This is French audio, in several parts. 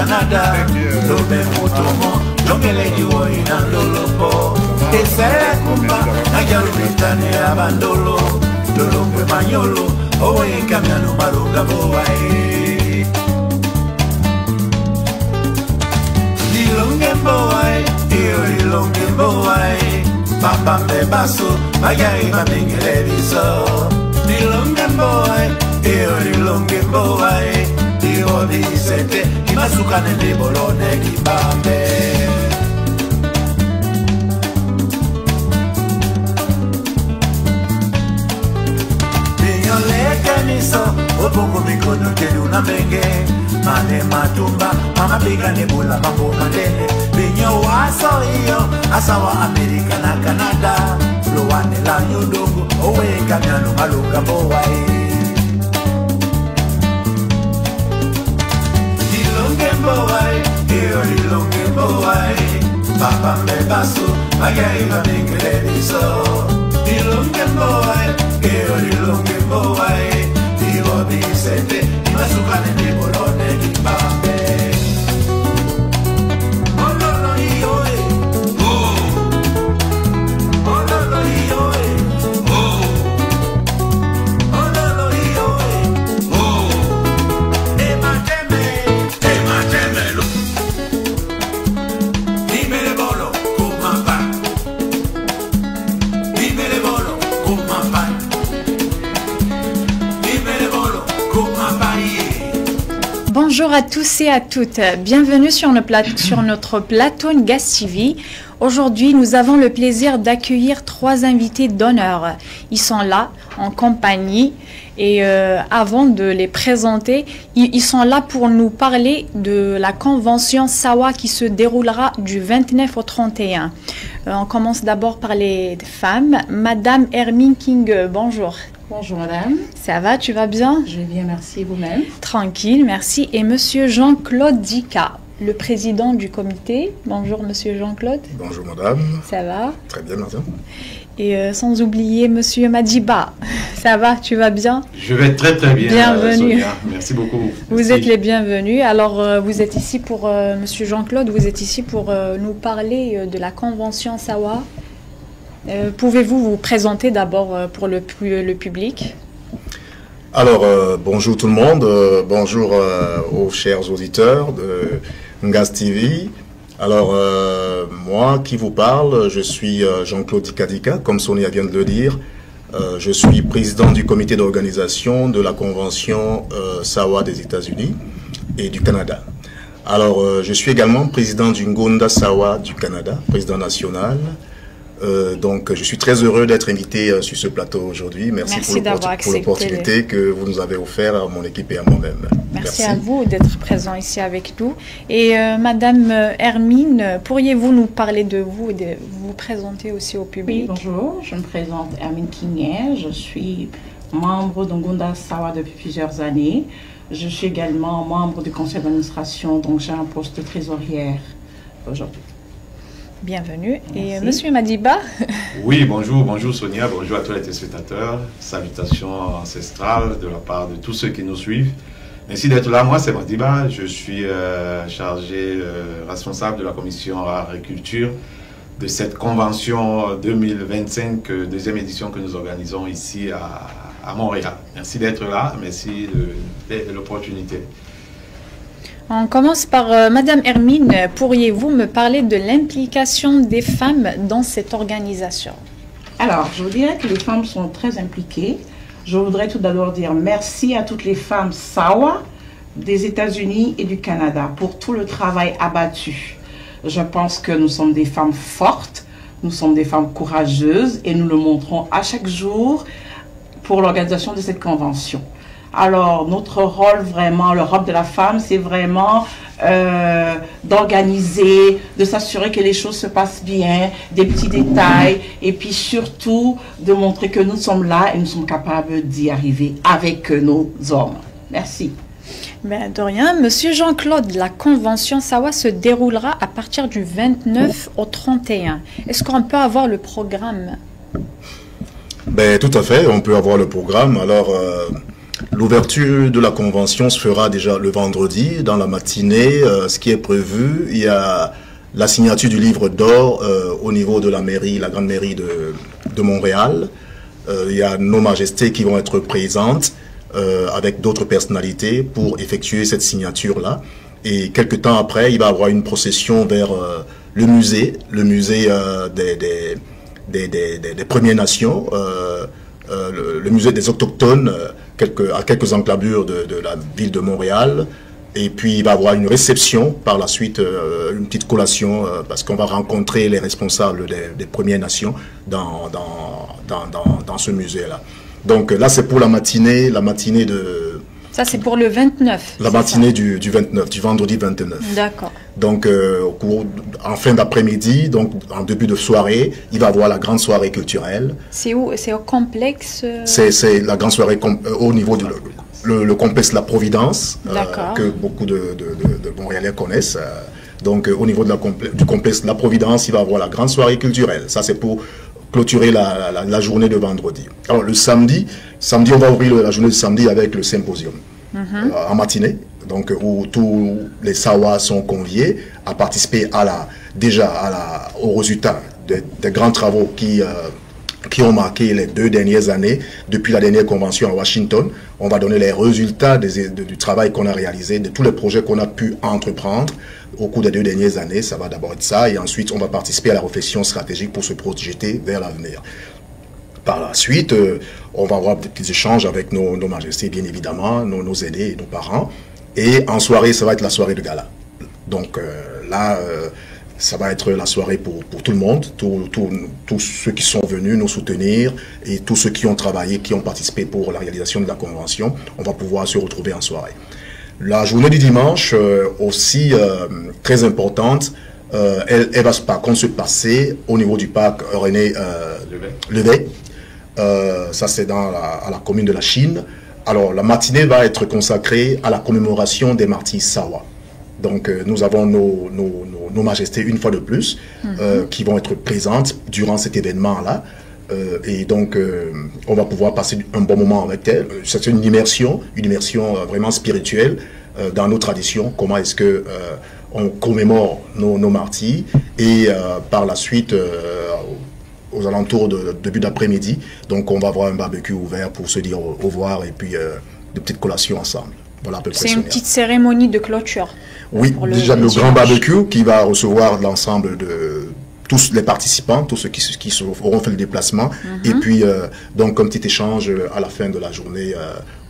Canada, Lobe Motomo, Jongele Juo Inandolopo, Esere Kumba, Nagyaru Britania Bandolo, Dolombe Magnolo, Owe Kamiano Maruga Boae. Dilonge Boae, Ilonge Boae, Papa Bebaso, Magai Mamingele Viso. Dilonge Boae, Ilonge Boae, Dio Vicente, Imasukane di Bolone di Bambe. Opongo mikono tenu na menge Mane matumba Mama biga nebula mambo mandele Binyo waso iyo Asawa Amerika na Canada Luwane la nyudungu Owe kamyanu maluka bowae Dilonge bowae Iyo dilonge bowae Papa mbebasu Magaiva mingele liso Dilonge bowae Iyo dilonge bowae Dio Vicente, Imasukane di Bolone di Bambe. Oh no no io oh, oh no no io oh, oh no no io oh, e mateme lo. Dimele bolo come va, dimele bolo come va. Bonjour à tous et à toutes, bienvenue sur notre plateau Ngas TV. Aujourd'hui, nous avons le plaisir d'accueillir 3 invités d'honneur. Ils sont là en compagnie et avant de les présenter, ils sont là pour nous parler de la convention SAWA qui se déroulera du 29 au 31. On commence d'abord par les femmes. Madame Hermine King, bonjour. Bonjour madame. Ça va, tu vas bien? Je vais bien, merci, vous-même. Tranquille, merci. Et monsieur Jean-Claude Dika, le président du comité. Bonjour monsieur Jean-Claude. Bonjour madame. Ça va? Très bien madame. Et sans oublier monsieur Madiba. Ça va, tu vas bien? Je vais très très bien. Bienvenue. Sonia. Merci beaucoup. Vous êtes les bienvenus. Alors vous êtes ici pour, monsieur Jean-Claude, vous êtes ici pour nous parler de la convention SAWA. Pouvez-vous vous présenter d'abord pour le public? Alors, bonjour tout le monde, bonjour aux chers auditeurs de Ngas TV. Alors, moi qui vous parle, je suis Jean-Claude Dika, comme Sonia vient de le dire. Je suis président du comité d'organisation de la convention SAWA des États-Unis et du Canada. Alors, je suis également président du Ngonda SAWA du Canada, président national. Donc, je suis très heureux d'être invité sur ce plateau aujourd'hui. Merci pour l'opportunité que vous nous avez offert à mon équipe et à moi-même. Merci à vous d'être présent ici avec nous. Et Madame Hermine, pourriez-vous nous parler de vous et de vous présenter aussi au public? Oui, bonjour, je me présente Hermine Kingé. Je suis membre d'Ngonda SAWA depuis plusieurs années. Je suis également membre du conseil d'administration, donc j'ai un poste de trésorière aujourd'hui. Bienvenue. Merci. Et monsieur Madiba? Oui, bonjour Sonia, bonjour à tous les téléspectateurs. Salutations ancestrales de la part de tous ceux qui nous suivent. Merci d'être là. Moi, c'est Madiba. Je suis chargé, responsable de la commission agriculture de cette convention 2025, deuxième édition que nous organisons ici à Montréal. Merci d'être là. Merci de l'opportunité. On commence par Madame Hermine. Pourriez-vous me parler de l'implication des femmes dans cette organisation? Alors, je vous dirais que les femmes sont très impliquées. Je voudrais tout d'abord dire merci à toutes les femmes SAWA des États-Unis et du Canada pour tout le travail abattu. Je pense que nous sommes des femmes fortes, nous sommes des femmes courageuses et nous le montrons à chaque jour pour l'organisation de cette convention. Alors, notre rôle vraiment, le rôle de la femme, c'est vraiment d'organiser, de s'assurer que les choses se passent bien, des petits détails, et puis surtout de montrer que nous sommes là et nous sommes capables d'y arriver avec nos hommes. Merci. Ben, de rien. Monsieur Jean-Claude, la convention SAWA se déroulera à partir du 29 au 31. Est-ce qu'on peut avoir le programme? Ben, tout à fait, on peut avoir le programme. Alors, L'ouverture de la convention se fera déjà le vendredi, dans la matinée. Ce qui est prévu, il y a la signature du livre d'or au niveau de la mairie, la grande mairie de Montréal. Il y a nos majestés qui vont être présentes avec d'autres personnalités pour effectuer cette signature-là. Et quelques temps après, il va y avoir une procession vers le musée des Premières Nations, le musée des Autochtones, à quelques enclavures de la ville de Montréal. Et puis il va y avoir une réception par la suite, une petite collation, parce qu'on va rencontrer les responsables des Premières Nations dans ce musée-là. Donc là, c'est pour la matinée de... Ça, c'est pour le 29. La matinée du 29, du vendredi 29. D'accord. Donc, en fin d'après-midi, donc en début de soirée, il va y avoir la grande soirée culturelle. C'est où? C'est au complexe C'est la grande soirée au niveau du le complexe La Providence, que beaucoup de Montréalais connaissent. Donc, au niveau du complexe La Providence, il va y avoir la grande soirée culturelle. Ça, c'est pour clôturer la journée de vendredi. Alors, le samedi, on va ouvrir la journée de samedi avec le symposium en matinée, donc où tous les Sawa sont conviés à participer au résultat des grands travaux qui ont marqué les 2 dernières années, depuis la dernière convention à Washington. On va donner les résultats du travail qu'on a réalisé, de tous les projets qu'on a pu entreprendre au cours des 2 dernières années. Ça va d'abord être ça, et ensuite on va participer à la réflexion stratégique pour se projeter vers l'avenir. Par la suite, on va avoir des petits échanges avec nos majestés, bien évidemment, nos aînés et nos parents. Et en soirée, ça va être la soirée de gala. Donc là, ça va être la soirée pour tout le monde, tous ceux qui sont venus nous soutenir et tous ceux qui ont travaillé, qui ont participé pour la réalisation de la convention. On va pouvoir se retrouver en soirée. La journée du dimanche, aussi très importante, elle va par contre se passer au niveau du parc René Lévesque. Ça, c'est à la commune de la Chine. Alors, la matinée va être consacrée à la commémoration des martyrs Sawa. Donc, nous avons nos majestés, une fois de plus, qui vont être présentes durant cet événement-là. Et donc, on va pouvoir passer un bon moment avec elles. C'est une immersion vraiment spirituelle dans nos traditions. Comment est-ce que on commémore nos martyrs. Et par la suite, aux alentours de début d'après-midi, donc on va avoir un barbecue ouvert pour se dire au revoir et puis de petites collations ensemble. Voilà à peu près. C'est une petite cérémonie de clôture. Oui, déjà le grand barbecue qui va recevoir l'ensemble de tous les participants, tous ceux qui auront fait le déplacement, et puis donc un petit échange à la fin de la journée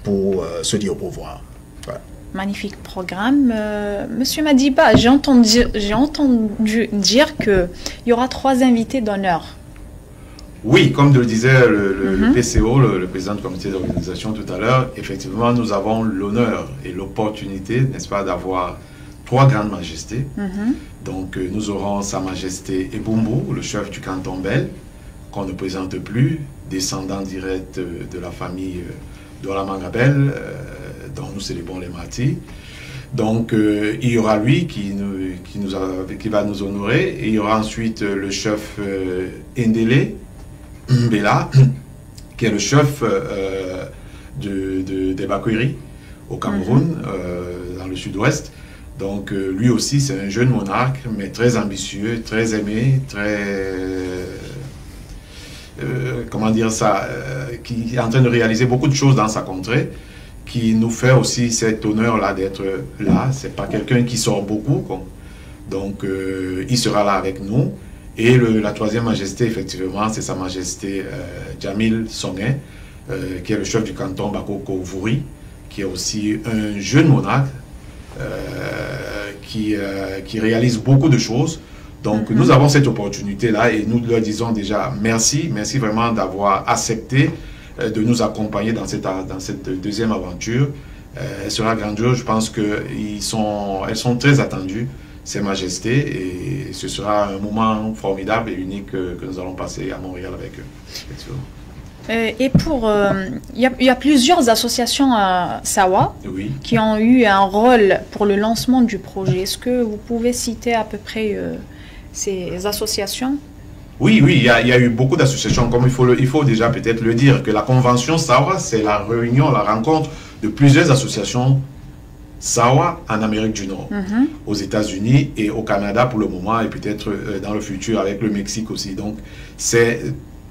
pour se dire au revoir. Voilà. Magnifique programme. Monsieur Madiba, j'ai entendu dire qu'il y aura 3 invités d'honneur. Oui, comme le disait le PCO, le président du comité d'organisation tout à l'heure, effectivement, nous avons l'honneur et l'opportunité, n'est-ce pas, d'avoir 3 grandes majestés. Donc, nous aurons Sa Majesté Ebumbu, le chef du canton Bel, qu'on ne présente plus, descendant direct de la famille d'Olamangabel, dont nous célébrons les martyrs. Donc, il y aura lui qui va nous honorer, et il y aura ensuite le chef Ndele Mbela, qui est le chef des Bakweri au Cameroun, dans le sud-ouest. Donc lui aussi, c'est un jeune monarque, mais très ambitieux, très aimé, très... comment dire ça, qui est en train de réaliser beaucoup de choses dans sa contrée, qui nous fait aussi cet honneur-là d'être là. C'est pas quelqu'un qui sort beaucoup, quoi. Donc il sera là avec nous. Et la 3e majesté, effectivement, c'est Sa Majesté Jamil Songé, qui est le chef du canton Bakoko-Vouri, qui est aussi un jeune monarque qui réalise beaucoup de choses. Donc, nous avons cette opportunité-là et nous leur disons déjà merci vraiment d'avoir accepté de nous accompagner dans cette 2e aventure. Elle sera grandiose. Je pense qu'elles sont très attendues, Ces Majestés, et ce sera un moment formidable et unique que nous allons passer à Montréal avec eux. Et il y a plusieurs associations à Sawa qui ont eu un rôle pour le lancement du projet. Est-ce que vous pouvez citer à peu près ces associations? Oui, il y a eu beaucoup d'associations, comme il faut déjà peut-être le dire, que la convention SAWA, c'est la réunion, la rencontre de plusieurs associations SAWA en Amérique du Nord, aux États-Unis et au Canada pour le moment, et peut-être dans le futur avec le Mexique aussi. Donc, c'est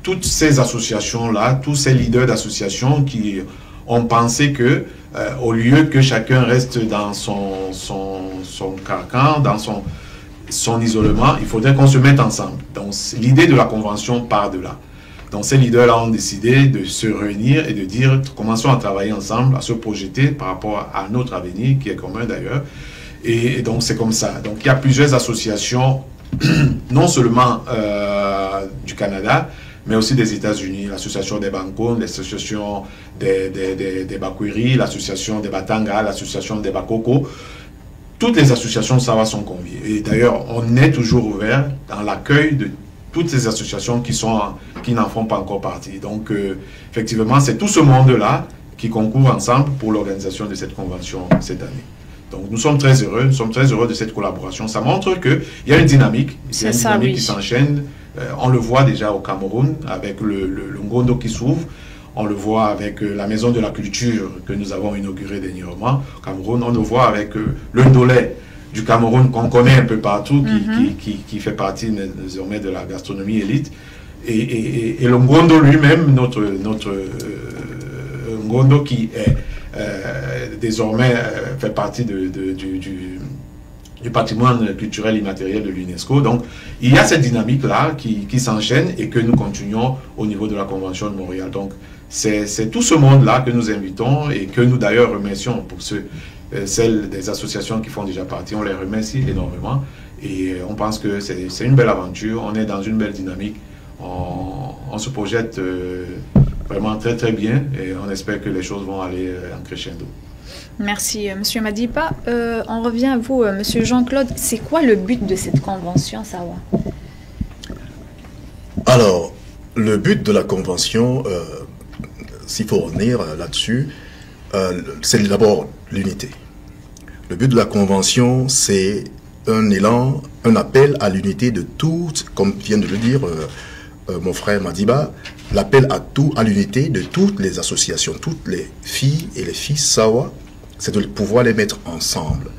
toutes ces associations-là, tous ces leaders d'associations qui ont pensé que, au lieu que chacun reste dans son carcan, dans son isolement, il faudrait qu'on se mette ensemble. Donc, l'idée de la convention part de là. Donc, ces leaders-là ont décidé de se réunir et de dire, commençons à travailler ensemble, à se projeter par rapport à notre avenir, qui est commun d'ailleurs. Et donc, c'est comme ça. Donc, il y a plusieurs associations, non seulement du Canada, mais aussi des États-Unis, l'association des Bancos, l'association des Bakwiri, l'association des Batanga, l'association des Bakoko. Toutes les associations SAWA sont conviées. Et d'ailleurs, on est toujours ouvert dans l'accueil de toutes ces associations qui n'en font pas encore partie. Donc, effectivement, c'est tout ce monde-là qui concourt ensemble pour l'organisation de cette convention cette année. Donc, nous sommes très heureux de cette collaboration. Ça montre qu'il y a une dynamique, qui s'enchaîne. On le voit déjà au Cameroun avec le Ngondo qui s'ouvre. On le voit avec la Maison de la Culture que nous avons inaugurée dernièrement au Cameroun. On le voit avec le Ndolé du Cameroun qu'on connaît un peu partout, qui fait partie désormais de la gastronomie élite. Et le Ngondo lui-même, notre Ngondo qui est désormais fait partie du patrimoine culturel immatériel de l'UNESCO. Donc, il y a cette dynamique-là qui s'enchaîne et que nous continuons au niveau de la Convention de Montréal. Donc, c'est tout ce monde-là que nous invitons et que nous d'ailleurs remercions pour celles des associations qui font déjà partie. On les remercie énormément et on pense que c'est une belle aventure. On est dans une belle dynamique. On se projette vraiment très très bien et on espère que les choses vont aller en crescendo. Merci, Monsieur Madiba. On revient à vous, Monsieur Jean-Claude. C'est quoi le but de cette convention, SAWA? Alors, le but de la convention, s'il faut revenir là-dessus, c'est d'abord l'unité. Le but de la convention, c'est un élan, un appel à l'unité de toutes, comme vient de le dire mon frère Madiba, l'appel à l'unité de toutes les associations, toutes les filles et les fils SAWA, c'est de pouvoir les mettre ensemble.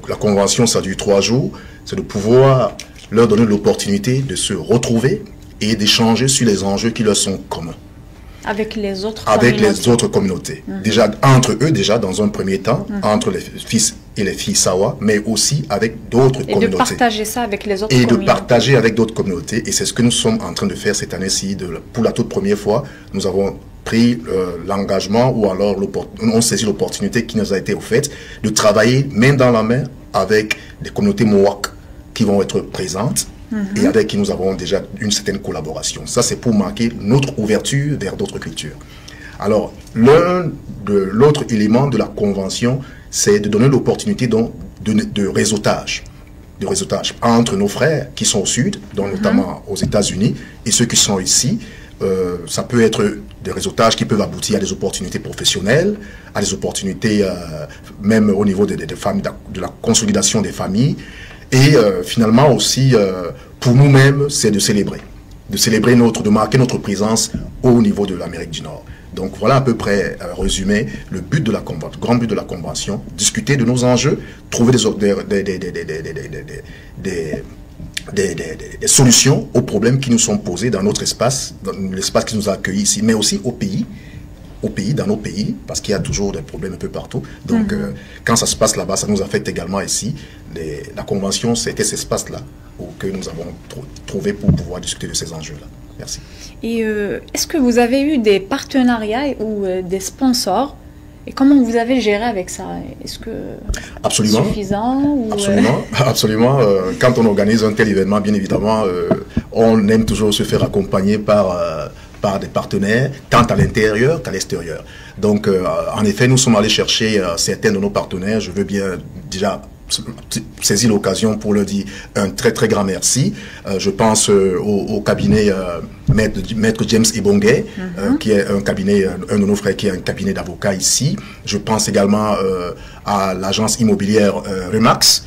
La convention, ça dure 3 jours, c'est de pouvoir leur donner l'opportunité de se retrouver et d'échanger sur les enjeux qui leur sont communs. Avec les autres communautés. Déjà, entre eux, déjà, dans un premier temps, entre les fils et les filles SAWA, mais aussi avec d'autres communautés. Et de partager ça avec les autres communautés. Et de partager avec d'autres communautés. Et c'est ce que nous sommes en train de faire cette année-ci. Pour la toute première fois, nous avons pris l'engagement ou alors on saisit l'opportunité qui nous a été offerte de travailler main dans la main avec des communautés Mohawk qui vont être présentes et avec qui nous avons déjà une certaine collaboration. Ça, c'est pour marquer notre ouverture vers d'autres cultures. Alors, l'autre élément de la convention, c'est de donner l'opportunité de réseautage. De réseautage entre nos frères qui sont au sud, donc notamment aux États-Unis, et ceux qui sont ici. Ça peut être des réseautages qui peuvent aboutir à des opportunités professionnelles, à des opportunités même au niveau des familles, de la consolidation des familles. Et finalement aussi, pour nous-mêmes, c'est de célébrer de marquer notre présence au niveau de l'Amérique du Nord. Donc voilà à peu près résumé le but de la convention, grand but de la convention, discuter de nos enjeux, trouver des solutions aux problèmes qui nous sont posés dans notre espace, dans l'espace qui nous a accueillis ici, mais aussi au pays, dans nos pays, parce qu'il y a toujours des problèmes un peu partout. Donc, quand ça se passe là-bas, ça nous affecte également ici. La convention, c'était cet espace-là que nous avons trouvé pour pouvoir discuter de ces enjeux-là. Merci. Et est-ce que vous avez eu des partenariats ou des sponsors? Et comment vous avez géré avec ça? Est-ce que c'est suffisant ou Absolument. Quand on organise un tel événement, bien évidemment, on aime toujours se faire accompagner par des partenaires, tant à l'intérieur qu'à l'extérieur. Donc, en effet, nous sommes allés chercher certains de nos partenaires. Je veux bien déjà saisir l'occasion pour leur dire un très très grand merci. Je pense au cabinet Maître James Ibongue, qui est un de nos frères qui est un cabinet d'avocats ici. Je pense également à l'agence immobilière Remax,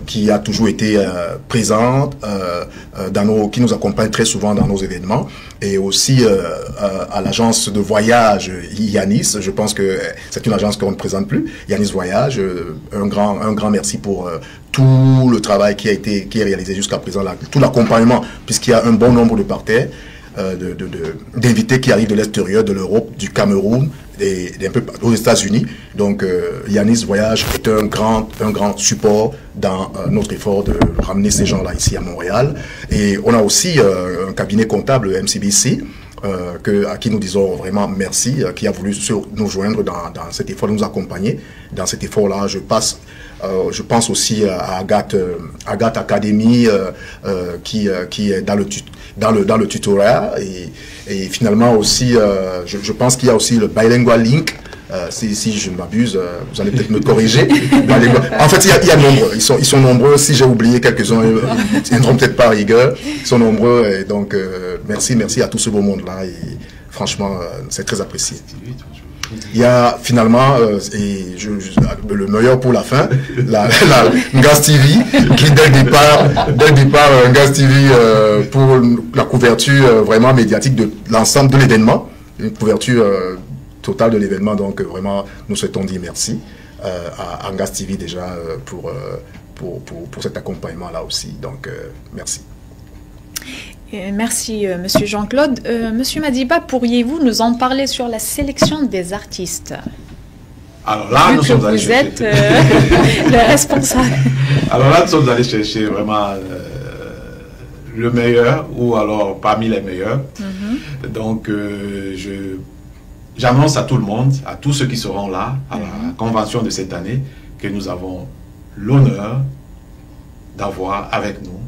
qui a toujours été présente, qui nous accompagne très souvent dans nos événements, et aussi à l'agence de voyage Yanis. Je pense que c'est une agence qu'on ne présente plus, Yanis Voyage. Un grand merci pour tout le travail qui est réalisé jusqu'à présent, tout l'accompagnement, puisqu'il y a un bon nombre de partenaires, d'invités qui arrivent de l'extérieur, de l'Europe, du Cameroun et un peu aux États-Unis. Donc Yanis Voyage est un grand support dans notre effort de ramener ces gens-là ici à Montréal. Et on a aussi un cabinet comptable MCBC à qui nous disons vraiment merci, qui a voulu nous joindre dans cet effort, nous accompagner dans cet effort-là. Je pense aussi à Agathe Academy qui est dans le tutorat, et finalement aussi je pense qu'il y a aussi le Bilingual Link. Si je ne m'abuse, vous allez peut-être me corriger. En fait, il y a nombreux. Ils sont nombreux. Si j'ai oublié quelques-uns, ils ne seront peut-être pas à rigueur. Ils sont nombreux. Et donc, merci à tout ce beau monde-là. Et franchement, c'est très apprécié. Il y a finalement, le meilleur pour la fin, la Ngaz TV, qui dès le départ, Ngaz TV pour la couverture vraiment médiatique de l'ensemble de l'événement, une couverture totale de l'événement. Donc vraiment, nous souhaitons dire merci à Ngaz TV déjà pour cet accompagnement-là aussi. Donc merci. Merci, Monsieur Jean-Claude. Monsieur Madiba, pourriez-vous nous en parler sur la sélection des artistes? Alors là, nous sommes allés chercher. Vous êtes le responsable. Alors là, nous sommes allés chercher vraiment le meilleur, ou alors parmi les meilleurs. Donc, j'annonce à tout le monde, à tous ceux qui seront là, à la convention de cette année, que nous avons l'honneur d'avoir avec nous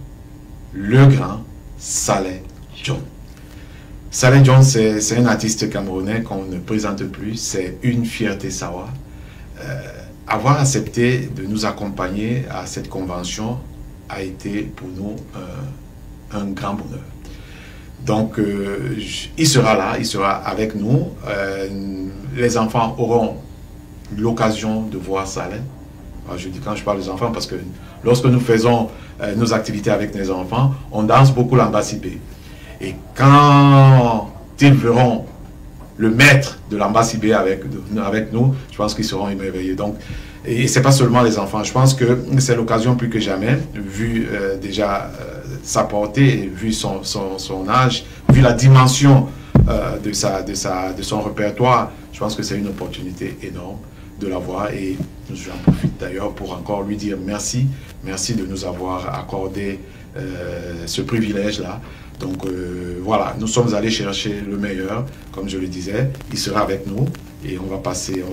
le grand Saleh John. Saleh John, c'est un artiste camerounais qu'on ne présente plus. C'est une fierté sawa. Avoir accepté de nous accompagner à cette convention a été pour nous un grand bonheur. Donc, il sera là, il sera avec nous. Les enfants auront l'occasion de voir Saleh. Alors, je dis quand je parle des enfants parce que lorsque nous faisons nos activités avec les enfants, on danse beaucoup l'ambasibé. Et quand ils verront le maître de l'ambasibé avec nous, je pense qu'ils seront émerveillés. Donc, et ce n'est pas seulement les enfants. Je pense que c'est l'occasion plus que jamais, vu déjà sa portée, vu son âge, vu la dimension de son répertoire. Je pense que c'est une opportunité énorme de l'avoir, et j'en profite d'ailleurs pour encore lui dire merci de nous avoir accordé ce privilège-là. Donc voilà, nous sommes allés chercher le meilleur, comme je le disais. Il sera avec nous et on va passer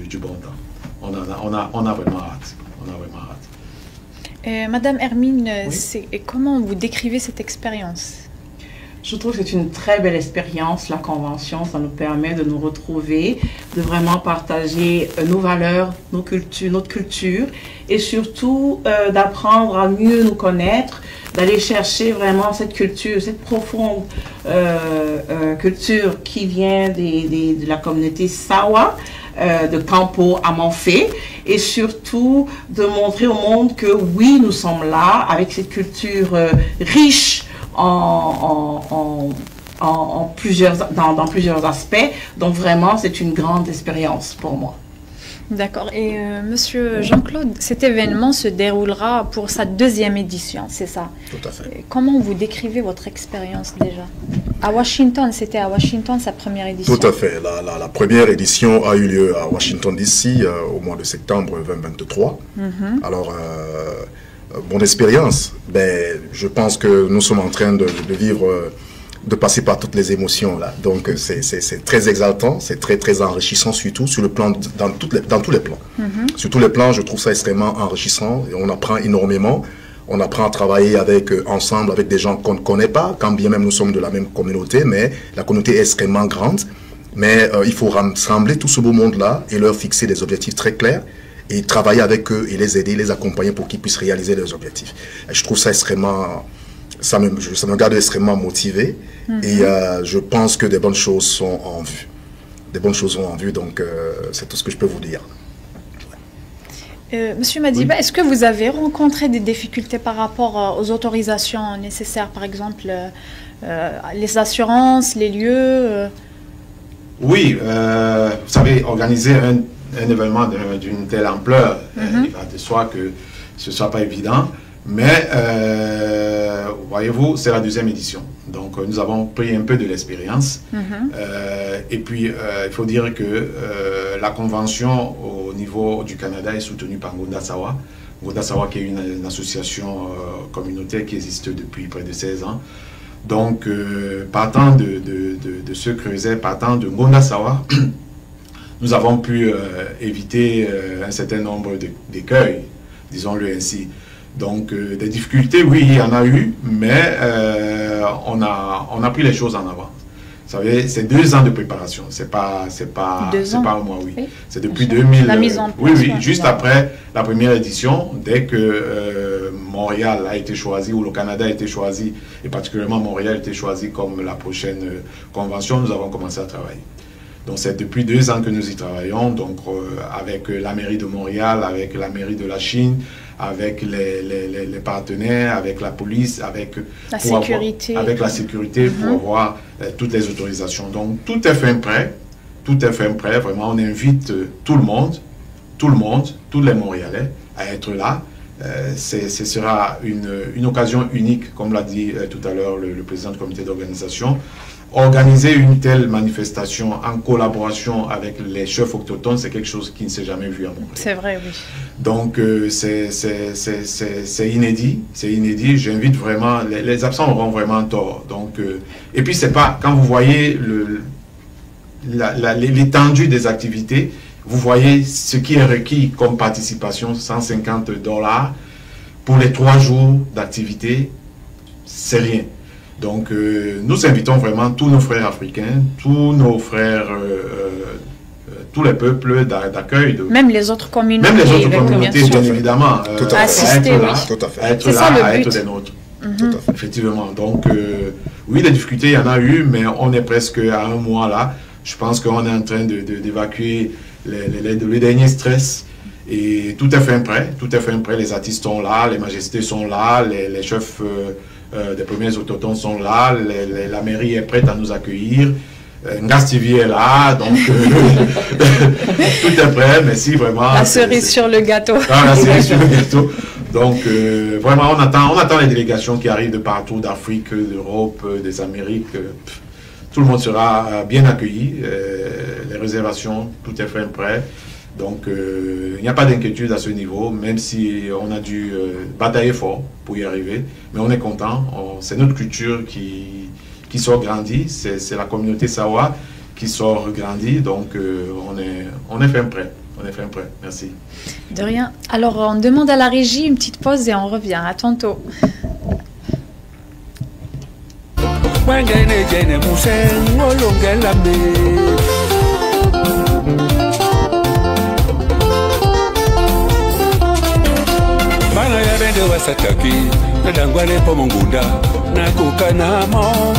du bon temps. On a vraiment hâte. On a vraiment hâte. Madame Hermine, oui. Comment vous décrivez cette expérience? Je trouve que c'est une très belle expérience, la convention. Ça nous permet de nous retrouver, de vraiment partager nos valeurs, notre culture, et surtout d'apprendre à mieux nous connaître, d'aller chercher vraiment cette culture, cette profonde culture qui vient de la communauté Sawa, de Campo à Manfé, et surtout de montrer au monde que oui, nous sommes là avec cette culture riche dans plusieurs aspects. Donc vraiment, c'est une grande expérience pour moi. D'accord. Et Monsieur Jean-Claude, cet événement se déroulera pour sa 2e édition, c'est ça? Tout à fait. Comment vous décrivez votre expérience déjà? À Washington, c'était à Washington sa première édition? Tout à fait. La première édition a eu lieu à Washington DC au mois de septembre 2023. Alors, mon expérience, je pense que nous sommes en train de vivre, de passer par toutes les émotions là. Donc c'est très exaltant, c'est très enrichissant, surtout sur le plan dans tous les plans. Sur tous les plans, je trouve ça extrêmement enrichissant, et on apprend énormément. On apprend à travailler ensemble avec des gens qu'on ne connaît pas, quand bien même nous sommes de la même communauté, mais la communauté est extrêmement grande. Mais il faut rassembler tout ce beau monde-là et leur fixer des objectifs très clairs, et travailler avec eux et les aider, les accompagner pour qu'ils puissent réaliser leurs objectifs. Et je trouve ça extrêmement... Ça me garde extrêmement motivé, et je pense que des bonnes choses sont en vue. Des bonnes choses sont en vue, donc c'est tout ce que je peux vous dire. Monsieur Madiba, est-ce que vous avez rencontré des difficultés par rapport aux autorisations nécessaires, par exemple les assurances, les lieux Oui, vous savez, organiser un événement d'une telle ampleur, il va de soi que ce ne soit pas évident, mais voyez-vous, c'est la 2e édition. Donc nous avons pris un peu de l'expérience. Et puis, il faut dire que la convention au niveau du Canada est soutenue par Ngonda Sawa. Ngonda Sawa qui est une association communautaire qui existe depuis près de 16 ans. Donc, partant de ce creuset, partant de Ngonda Sawa, nous avons pu éviter un certain nombre d'écueils, disons-le ainsi. Donc, des difficultés, oui, il y en a eu, mais on a pris les choses en avant. Vous savez, c'est 2 ans de préparation, c'est pas un mois, oui. C'est depuis 2000. La mise en place. Oui, oui, juste après la première édition, dès que Montréal a été choisi, ou le Canada a été choisi, et particulièrement Montréal a été choisi comme la prochaine convention, nous avons commencé à travailler. Donc c'est depuis 2 ans que nous y travaillons, donc avec la mairie de Montréal, avec la mairie de la Chine, avec les partenaires, avec la police, avec la sécurité, pour avoir toutes les autorisations. Donc tout est fin prêt, vraiment on invite tout le monde, tous les Montréalais à être là. Ce sera une occasion unique, comme l'a dit tout à l'heure le président du comité d'organisation. Organiser une telle manifestation en collaboration avec les chefs autochtones, c'est quelque chose qui ne s'est jamais vu à Montréal. C'est vrai, oui. Donc, c'est inédit, J'invite vraiment, les absents auront vraiment tort. Donc, et puis, c'est pas, quand vous voyez l'étendue des activités, vous voyez ce qui est requis comme participation, $150 pour les 3 jours d'activité, c'est rien. Donc, nous invitons vraiment tous nos frères africains, tous nos frères, tous les peuples d'accueil. Même les autres communautés. Même les autres communautés, bien évidemment. À assister, oui. À être là, à être des nôtres. Effectivement. Donc, oui, les difficultés, il y en a eu, mais on est presque à 1 mois là. Je pense qu'on est en train d'évacuer les derniers stress. Et tout est fin prêt. Les artistes sont là, les majestés sont là, les chefs des premiers autochtones sont là, la mairie est prête à nous accueillir, Ngas TV est là, donc tout est prêt, merci vraiment. La cerise sur le gâteau. La cerise sur le gâteau. Donc vraiment on attend les délégations qui arrivent de partout, d'Afrique, d'Europe, des Amériques. Tout le monde sera bien accueilli, les réservations, tout est fin prêt. Donc, il n'y a pas d'inquiétude à ce niveau, même si on a dû batailler fort pour y arriver. Mais on est content. C'est notre culture qui sort grandie. C'est la communauté Sawa qui sort grandie. Donc, on est fin prêt. Merci. De rien. Alors, on demande à la régie une petite pause et on revient. À tantôt. Mana ya bende wasataki nadangwale pomongunda nakukanamo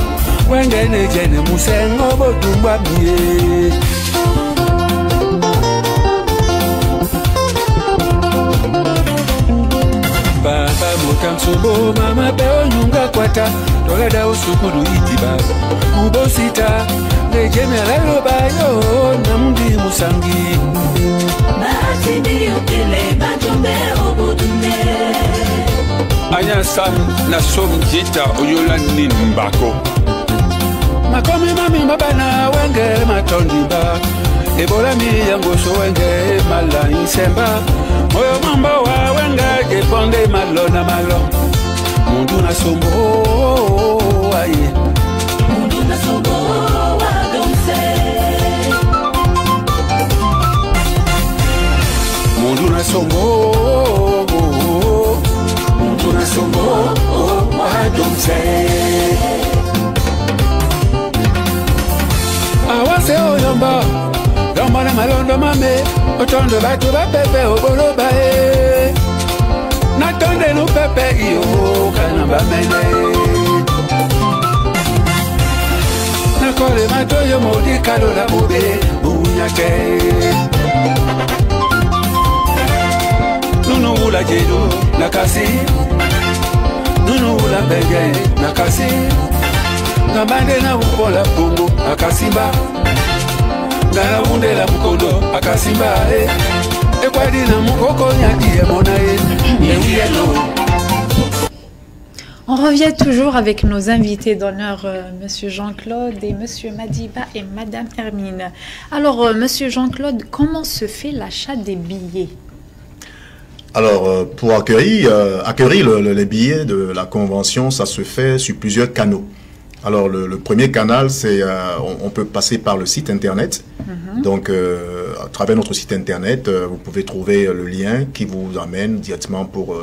wengene jene musengo bodumbwa mie baba mutamsubo mama beo nyunga kwata tolada usukuru itiba ubosita lejeme lalo bayo namundi musangi bati ndiyo kile bajombe obudume anya sam na somjita oyola nimbako makomi mami mabana wenge matondiba ebola mi yango so wenge mala insemba moyo mamba wa wenge jeponde malo na malo mundu na sombo aye mundu na sombo wa domse mundu na sombo wa domse awase oyomba domba na malondo mame otondo batu bapepe oboloba e natonde no pepe iyo kana bamene nakole matoyo modi kalola bobe bunyake Nunu ula jedu nakasi Nunu ula benge nakasi Ngabande na ukola pungu akasimba Ngana wunde la mukondo akasimba Ekwadi na mukoko nyaki emona On revient toujours avec nos invités d'honneur, Monsieur Jean-Claude et Monsieur Madiba et Madame Hermine. Alors, Monsieur Jean-Claude, comment se fait l'achat des billets? Alors, pour accueillir les billets de la convention, ça se fait sur plusieurs canaux. Alors, le premier canal, c'est on peut passer par le site internet. Donc, à travers notre site internet, vous pouvez trouver le lien qui vous amène directement pour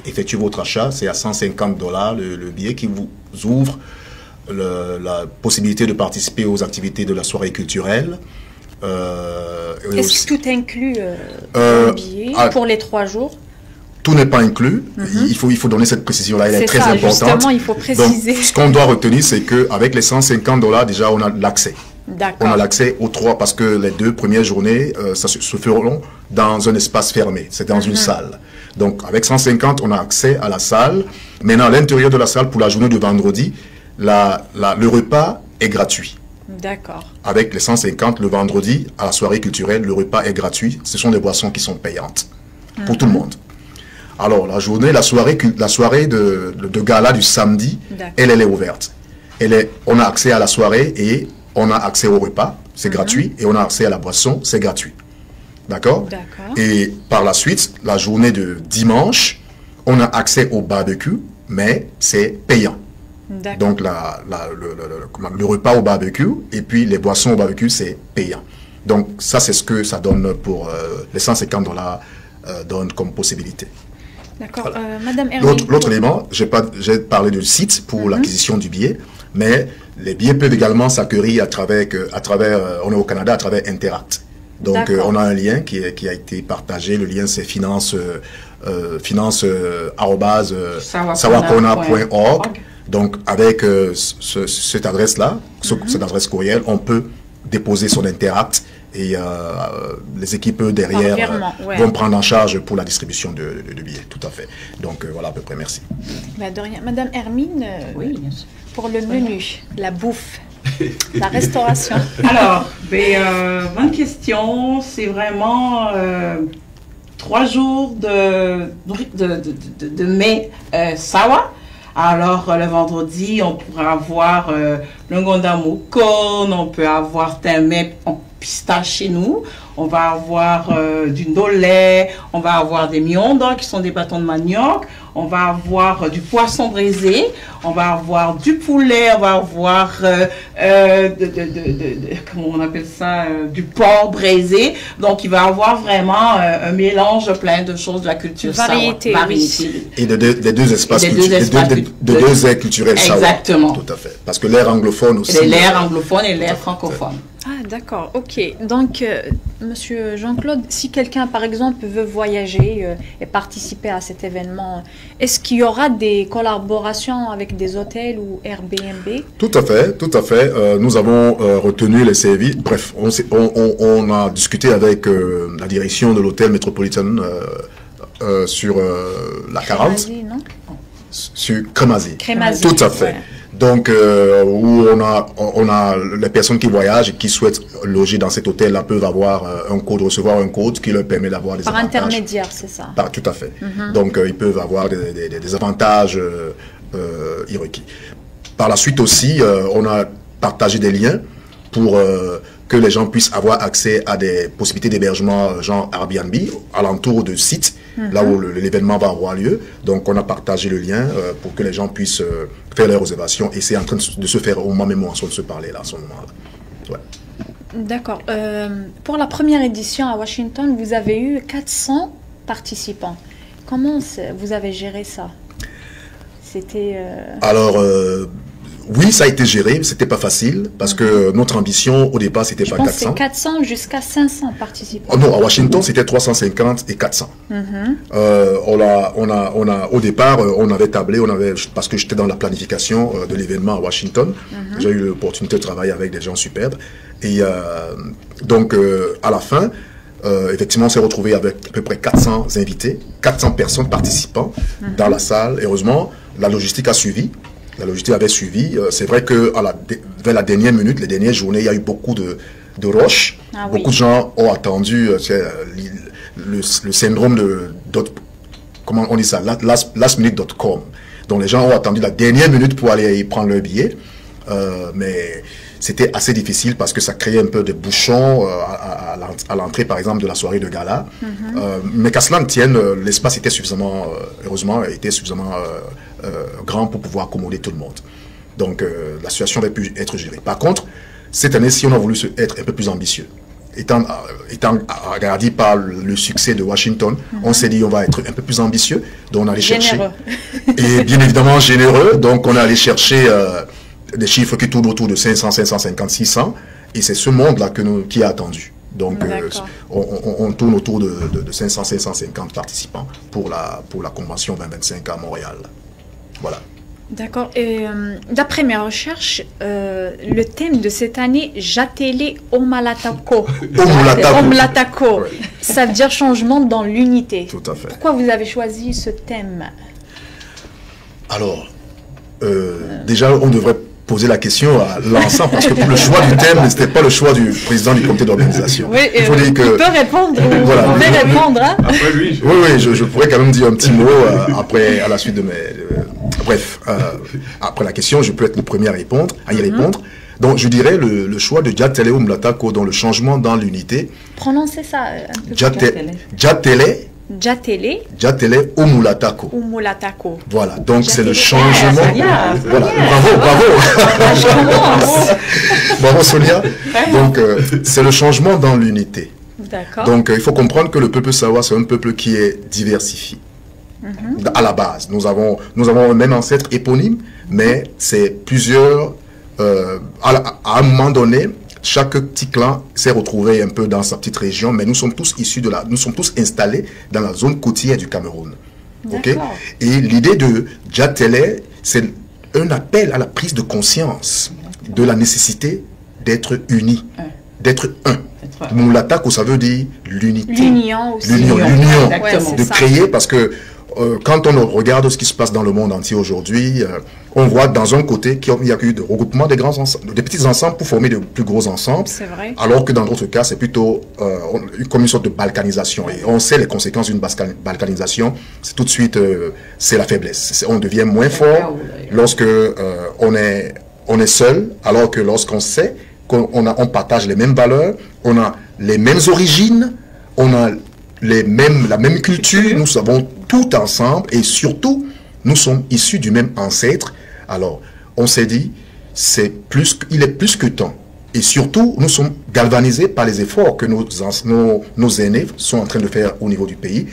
effectuer votre achat. C'est à $150 le billet qui vous ouvre la possibilité de participer aux activités de la soirée culturelle. Est-ce que tout inclut le billet pour les 3 jours? Tout n'est pas inclus. Il faut donner cette précision-là. Elle est très importante. Justement, il faut préciser. Donc, ce qu'on doit retenir, c'est qu'avec les $150, déjà, on a l'accès. On a l'accès aux 3 parce que les 2 premières journées, ça se feront dans un espace fermé. C'est dans une salle. Donc, avec 150, on a accès à la salle. Maintenant, à l'intérieur de la salle, pour la journée de vendredi, le repas est gratuit. D'accord. Avec les 150, le vendredi, à la soirée culturelle, le repas est gratuit. Ce sont des boissons qui sont payantes pour tout le monde. Alors, la soirée de gala du samedi, elle est ouverte. On a accès à la soirée et on a accès au repas, c'est gratuit, et on a accès à la boisson, c'est gratuit. D'accord? Et par la suite, la journée de dimanche, on a accès au barbecue, mais c'est payant. Donc, le repas au barbecue, et puis les boissons au barbecue, c'est payant. Donc, ça, c'est ce que ça donne pour les $150 donne comme possibilité. D'accord. Voilà. Madame Hermine. L'autre élément, j'ai parlé du site pour l'acquisition du billet, mais les billets peuvent également s'acquérir à travers, on est au Canada, à travers Interact. Donc, on a un lien qui a été partagé. Le lien, c'est finance@sawakona.org. Donc, avec cette adresse-là, cette adresse courriel, on peut déposer son Interact et les équipes derrière vont prendre en charge pour la distribution de billets. Tout à fait. Donc, voilà à peu près. Merci. Bah, de rien. Madame Hermine, oui, bien sûr. Pour le menu, la bouffe, la restauration. Alors, bonne question. C'est vraiment 3 jours de mets sawa. Alors, le vendredi, on pourra avoir le gondamukon, on peut avoir un mets en pistache chez nous, on va avoir du ndolé, on va avoir des miondos qui sont des bâtons de manioc, on va avoir du poisson braisé, on va avoir du poulet, on va avoir comment on appelle ça, du porc braisé. Donc il va avoir vraiment un mélange plein de choses de la culture variété. Et des deux espaces deux aires culturelles. Exactement. Tout à fait. Parce que l'aire anglophone aussi. C'est l'aire anglophone et l'aire francophone. Ah d'accord, ok. Donc, Monsieur Jean-Claude, si quelqu'un, par exemple, veut voyager et participer à cet événement, est-ce qu'il y aura des collaborations avec des hôtels ou Airbnb? Tout à fait, tout à fait. Nous avons retenu les services. Bref, on a discuté avec la direction de l'hôtel métropolitain sur la 40. Crémazie, non? Sur Crémazie. Crémazie. Tout à fait. Ouais. Donc, où on a les personnes qui voyagent et qui souhaitent loger dans cet hôtel-là peuvent avoir un code, recevoir un code qui leur permet d'avoir des avantages. Par intermédiaire, c'est ça? Tout à fait. Donc, ils peuvent avoir des avantages requis. Par la suite aussi, on a partagé des liens pour que les gens puissent avoir accès à des possibilités d'hébergement genre Airbnb, alentour de sites, là où l'événement va avoir lieu. Donc, on a partagé le lien pour que les gens puissent faire leurs réservations. Et c'est en train de se faire au moment même où on se parler là, à ce moment-là. Ouais. D'accord. Pour la première édition à Washington, vous avez eu 400 participants. Comment vous avez géré ça? C'était... Alors... oui, ça a été géré, c'était pas facile, parce que notre ambition, au départ, c'était pas 400. C'est 400 jusqu'à 500 participants. Oh non, à Washington, c'était 350 et 400. Au départ, on avait tablé, parce que j'étais dans la planification de l'événement à Washington. J'ai eu l'opportunité de travailler avec des gens superbes. Et donc, à la fin, effectivement, on s'est retrouvé avec à peu près 400 invités, 400 personnes participants dans la salle. Heureusement, la logistique a suivi. La logistique avait suivi. C'est vrai que vers la dernière minute, les dernières journées, il y a eu beaucoup de rush. Beaucoup de gens ont attendu le syndrome de comment on dit ça, lastminute.com. Donc les gens ont attendu la dernière minute pour aller prendre leur billet. Mais c'était assez difficile parce que ça créait un peu de bouchons à l'entrée, par exemple, de la soirée de gala. Mais qu'à cela ne tienne, l'espace était suffisamment, heureusement, était suffisamment grand pour pouvoir accommoder tout le monde. Donc, la situation avait pu être gérée. Par contre, cette année-ci, on a voulu être un peu plus ambitieux. Étant regardé par le succès de Washington, on s'est dit on va être un peu plus ambitieux. Donc, on allait chercher. Et bien évidemment, généreux. Donc, on est allé chercher des chiffres qui tournent autour de 500, 550, 600. Et c'est ce monde-là qui a attendu. Donc, on tourne autour de 500, 550 participants pour la convention 2025 à Montréal. Voilà. D'accord. Et d'après mes recherches, le thème de cette année, Jatele Omalatako. Omalatako. Ça veut dire changement dans l'unité. Tout à fait. Pourquoi vous avez choisi ce thème? Alors, déjà, on devrait poser la question à l'ensemble, parce que pour le choix du thème, ce n'était pas le choix du président du comité d'organisation. Oui, il peut répondre, voilà. Vous pouvez répondre. Hein? Après lui, oui, je pourrais quand même dire un petit mot après, à la suite de mes... bref, après la question, je peux être le premier à y répondre. Donc, je dirais le choix de Jatele Omalatako dans le changement dans l'unité. Prononcez ça un peu. Jatele Omalatako. Voilà, donc c'est le changement. Voilà, bravo. Bravo Sonia. Donc c'est le changement dans l'unité. Donc il faut comprendre que le peuple Sawa, c'est un peuple qui est diversifié. À la base, nous avons un même ancêtre éponyme, mais c'est plusieurs. À un moment donné, chaque petit clan s'est retrouvé un peu dans sa petite région, mais nous sommes tous issus nous sommes tous installés dans la zone côtière du Cameroun. Okay? Et l'idée de Jatele, c'est un appel à la prise de conscience de la nécessité d'être unis, d'être un. Mulatako, ça veut dire l'unité. L'union aussi. L'union. De créer, parce que quand on regarde ce qui se passe dans le monde entier aujourd'hui, on voit dans un côté qu'il y a eu de regroupement des grands ensembles, des petits ensembles pour former de plus gros ensembles. C'est vrai. Alors que dans d'autres cas, c'est plutôt comme une sorte de balkanisation. Et on sait les conséquences d'une balkanisation. C'est tout de suite, c'est la faiblesse. On devient moins fort lorsque on est seul, alors que lorsqu'on sait qu'on partage les mêmes valeurs, on a les mêmes origines, on a la même culture, nous savons tout ensemble et surtout, nous sommes issus du même ancêtre. Alors, on s'est dit, il est plus que temps. Et surtout, nous sommes galvanisés par les efforts que nos aînés sont en train de faire au niveau du pays.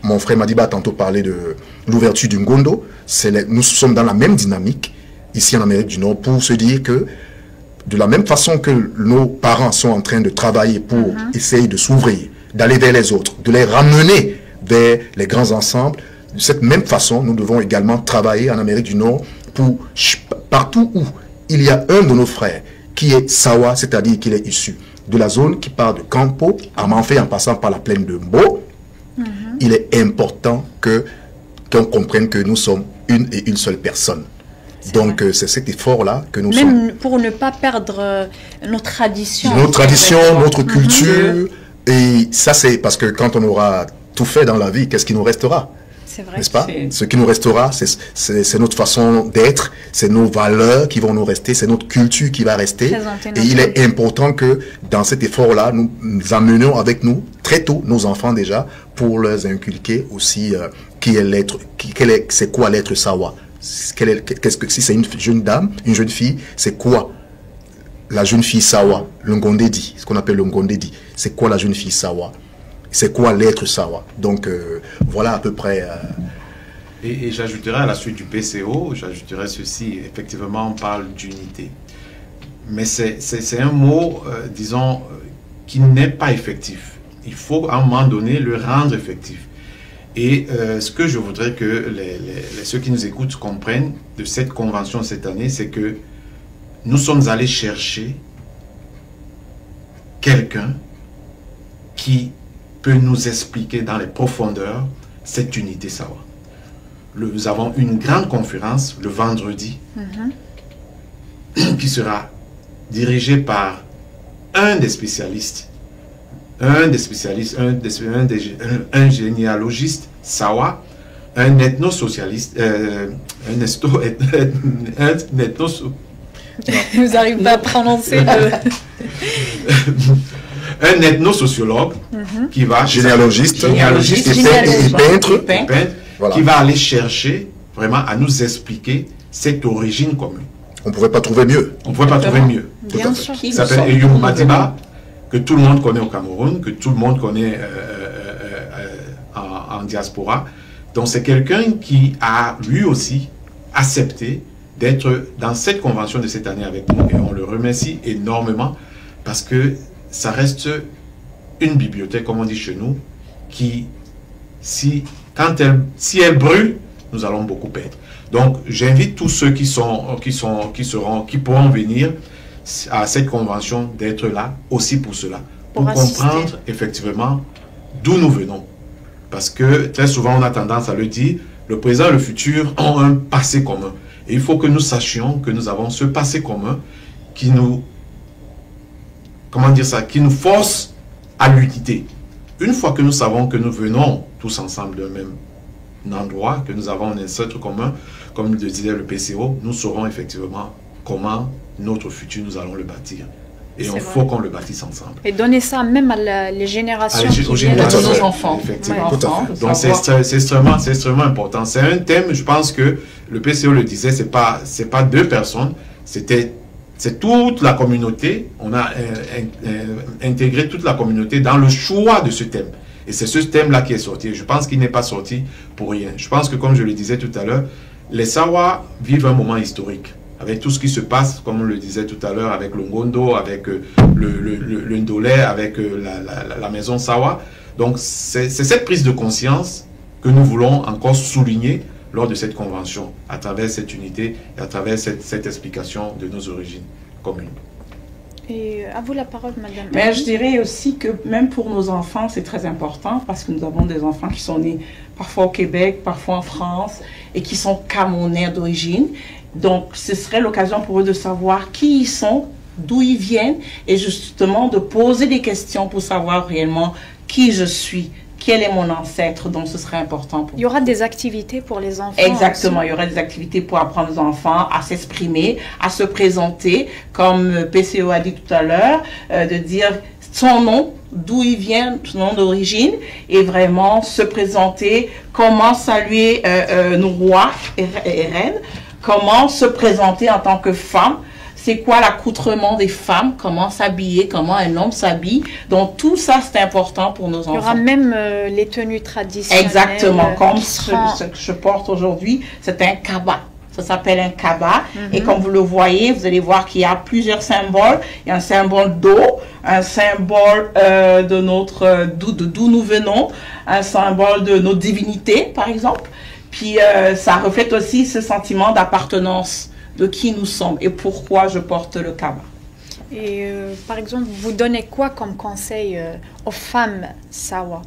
Mon frère Madiba a tantôt parlé de l'ouverture du Ngondo. Nous sommes dans la même dynamique ici en Amérique du Nord pour se dire que de la même façon que nos parents sont en train de travailler pour essayer de s'ouvrir, d'aller vers les autres, de les ramener vers les grands ensembles, de cette même façon, nous devons également travailler en Amérique du Nord pour partout où il y a un de nos frères qui est Sawa, c'est-à-dire qu'il est issu de la zone qui part de Campo à Manfé en passant par la plaine de Mbo. Il est important qu'on comprenne que nous sommes une et une seule personne. Donc c'est cet effort-là que nous sommes. Même pour ne pas perdre nos traditions. Nos traditions, notre culture. Et ça, c'est parce que quand on aura tout fait dans la vie, qu'est-ce qui nous restera? C'est vrai. N'est-ce pas? Ce qui nous restera, c'est notre façon d'être, c'est nos valeurs qui vont nous rester, c'est notre culture qui va rester. Et il est important que dans cet effort-là, nous amenions avec nous très tôt nos enfants déjà pour leur inculquer aussi c'est quoi l'être Sawa. Si c'est une jeune dame, une jeune fille, c'est quoi la jeune fille Sawa, le Ngondedi, ce qu'on appelle le Ngondedi. C'est quoi la jeune fille Sawa? C'est quoi l'être Sawa? Donc voilà à peu près. Et j'ajouterais à la suite du PCO, j'ajouterais ceci. Effectivement, on parle d'unité. Mais c'est un mot, disons, qui n'est pas effectif. Il faut à un moment donné le rendre effectif. Et ce que je voudrais que ceux qui nous écoutent comprennent de cette convention cette année, c'est que nous sommes allés chercher quelqu'un qui peut nous expliquer dans les profondeurs cette unité Sawa. Nous avons une grande conférence le vendredi qui sera dirigée par un généalogiste Sawa, un ethnosocialiste, Vous n'arrivez pas à prononcer le... un ethnosociologue qui va... Généalogiste et peintre, Voilà. qui va aller chercher vraiment à nous expliquer cette origine commune. On ne pouvait pas trouver mieux. On ne pouvait pas trouver mieux. Bien sûr. Il s'appelle Eyum Madiba, que tout le monde connaît au Cameroun, que tout le monde connaît en diaspora. Donc c'est quelqu'un qui a lui aussi accepté d'être dans cette convention de cette année avec nous, et on le remercie énormément parce que ça reste une bibliothèque, comme on dit chez nous, qui, si elle brûle, nous allons beaucoup perdre. Donc j'invite tous ceux qui pourront venir à cette convention d'être là aussi pour cela, pour comprendre effectivement d'où nous venons. Parce que très souvent on a tendance à le dire, le présent et le futur ont un passé commun. Et il faut que nous sachions que nous avons ce passé commun qui nous, qui nous force à l'unité. Une fois que nous savons que nous venons tous ensemble d'un même endroit, que nous avons un ancêtre commun, comme le disait le PCO, nous saurons effectivement comment notre futur nous allons le bâtir. Et il faut qu'on le bâtisse ensemble. Et donner ça même à les générations qui viennent. À nos enfants. Effectivement. Donc c'est extrêmement important. C'est un thème, je pense que le PCO le disait, c'est pas deux personnes, c'est toute la communauté. On a intégré toute la communauté dans le choix de ce thème. Et c'est ce thème-là qui est sorti. Je pense qu'il n'est pas sorti pour rien. Je pense que, comme je le disais tout à l'heure, les Sawa vivent un moment historique. Avec tout ce qui se passe, comme on le disait tout à l'heure, avec le Ngondo, avec le Ndolé, avec la maison Sawa. Donc, c'est cette prise de conscience que nous voulons encore souligner lors de cette convention, à travers cette unité et à travers cette explication de nos origines communes. Et à vous la parole, madame. Mais je dirais aussi que même pour nos enfants, c'est très important parce que nous avons des enfants qui sont nés parfois au Québec, parfois en France et qui sont camerounais d'origine. Donc, ce serait l'occasion pour eux de savoir qui ils sont, d'où ils viennent et justement de poser des questions pour savoir réellement qui je suis, quel est mon ancêtre. Donc, ce serait important pour eux. Il y aura des activités pour les enfants. Exactement, aussi. il y aura des activités pour apprendre aux enfants à s'exprimer, à se présenter, comme PCO a dit tout à l'heure, de dire son nom, d'où il vient, son nom d'origine, et vraiment se présenter, comment saluer nos rois et reines, comment se présenter en tant que femme, c'est quoi l'accoutrement des femmes, comment s'habiller, comment un homme s'habille. Donc tout ça, c'est important pour nos enfants. Il y aura même les tenues traditionnelles. Exactement, comme ce que je porte aujourd'hui, c'est un kaba. Ça s'appelle un kaba. Et comme vous le voyez, vous allez voir qu'il y a plusieurs symboles. Il y a un symbole d'eau, un symbole d'où nous venons, un symbole de nos divinités, par exemple. Puis ça reflète aussi ce sentiment d'appartenance, de qui nous sommes et pourquoi je porte le kaba. Et par exemple, vous donnez quoi comme conseil aux femmes Sawa?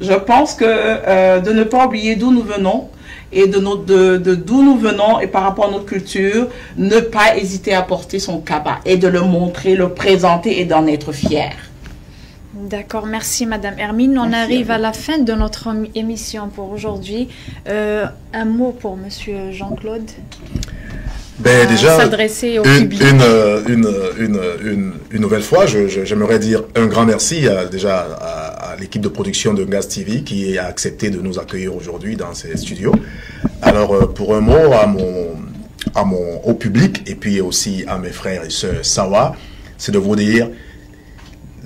Je pense que de ne pas oublier d'où nous venons et d'où nous venons et par rapport à notre culture, ne pas hésiter à porter son kaba et de le montrer, le présenter et d'en être fier. D'accord, merci Madame Hermine. On arrive à la fin de notre émission pour aujourd'hui. Un mot pour Monsieur Jean-Claude. Ben, déjà, s'adresser au public. Une nouvelle fois, j'aimerais dire un grand merci à l'équipe de production de Ngaz TV qui a accepté de nous accueillir aujourd'hui dans ces studios. Alors, pour un mot au public et puis aussi à mes frères et sœurs Sawa, c'est de vous dire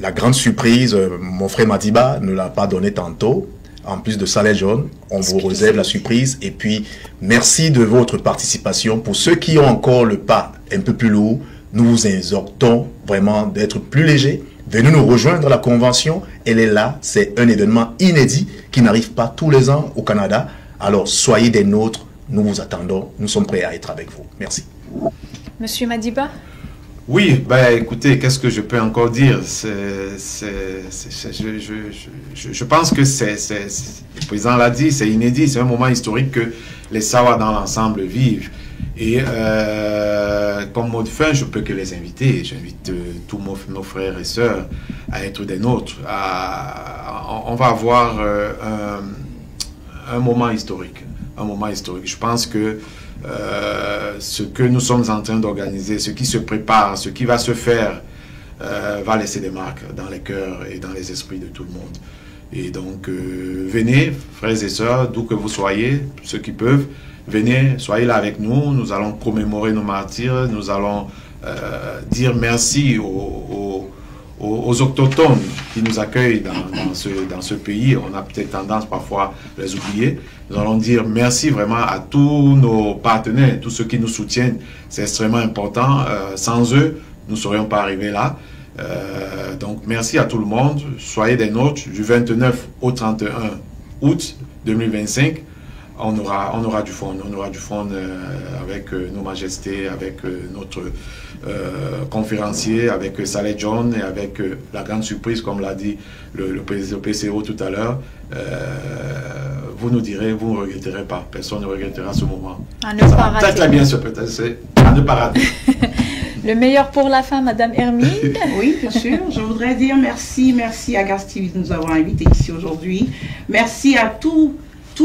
la grande surprise, mon frère Madiba ne l'a pas donné tantôt. En plus de ça, les jaunes, on vous réserve la surprise. Et puis, merci de votre participation. Pour ceux qui ont encore le pas un peu plus lourd, nous vous exhortons vraiment d'être plus légers. Venez nous rejoindre à la convention. Elle est là. C'est un événement inédit qui n'arrive pas tous les ans au Canada. Alors, soyez des nôtres. Nous vous attendons. Nous sommes prêts à être avec vous. Merci. Monsieur Madiba? Oui, ben écoutez, qu'est-ce que je peux encore dire? Je pense que le président l'a dit, c'est inédit, c'est un moment historique que les Sawa dans l'ensemble vivent. Et comme mot de fin, je peux que les inviter. J'invite tous nos frères et sœurs à être des nôtres. On va avoir un moment historique. Un moment historique. Je pense que ce que nous sommes en train d'organiser, ce qui se prépare, ce qui va se faire, va laisser des marques dans les cœurs et dans les esprits de tout le monde. Et donc, venez, frères et sœurs, d'où que vous soyez, ceux qui peuvent, venez, soyez là avec nous. Nous allons commémorer nos martyrs, nous allons dire merci aux autochtones qui nous accueillent dans ce pays. On a peut-être tendance parfois à les oublier. Nous allons dire merci vraiment à tous nos partenaires, tous ceux qui nous soutiennent. C'est extrêmement important. Sans eux, nous ne serions pas arrivés là. Donc merci à tout le monde. Soyez des nôtres du 29 au 31 août 2025. On aura du fond. On aura du fond avec nos majestés, avec notre conférencier, avec Saleh John et avec la grande surprise, comme l'a dit le PCO tout à l'heure. Vous nous direz, vous ne regretterez pas. Personne ne regrettera ce moment. À ne pas rater. Très bien, c'est à ne pas rater. Le meilleur pour la fin, Madame Hermine. Oui, bien sûr. Je voudrais dire merci à GasTV de nous avoir invités ici aujourd'hui. Merci à tous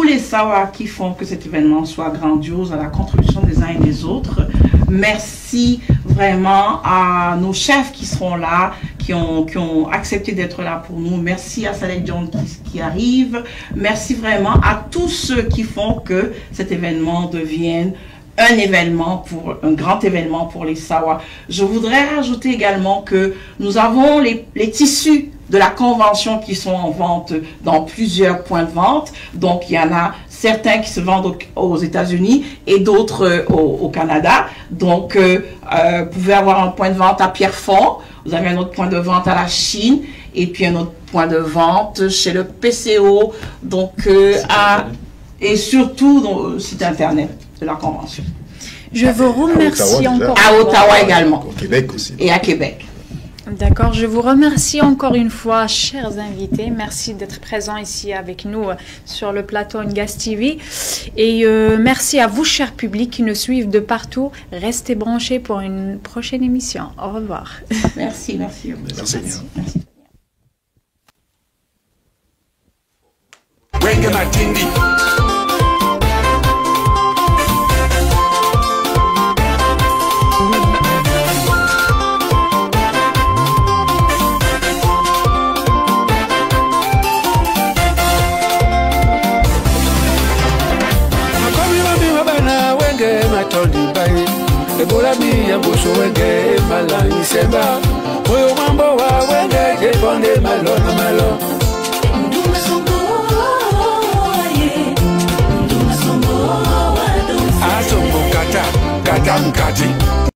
les Sawa qui font que cet événement soit grandiose, à la contribution des uns et des autres. Merci vraiment à nos chefs qui seront là, qui ont accepté d'être là pour nous. Merci à Saleh John qui arrive. Merci vraiment à tous ceux qui font que cet événement devienne un grand événement pour les Sawa. Je voudrais rajouter également que nous avons les tissus de la convention qui sont en vente dans plusieurs points de vente. Donc, il y en a certains qui se vendent aux États-Unis et d'autres au Canada. Donc, vous pouvez avoir un point de vente à Pierrefonds. Vous avez un autre point de vente à la Chine et puis un autre point de vente chez le PCO. Donc, et surtout dans le site internet de la convention. Je vous remercie encore. À Ottawa également. Au Québec aussi. Et à Québec. D'accord, je vous remercie encore une fois, chers invités. Merci d'être présents ici avec nous sur le plateau GasTV. Et merci à vous, chers publics, qui nous suivent de partout. Restez branchés pour une prochaine émission. Au revoir. Merci. Merci. Ebola mi yango so wenge malani semba Oyo mambo wa wenge jeponde malo na malo Nduma songo ye Nduma songo wa donse Asongo kata mkati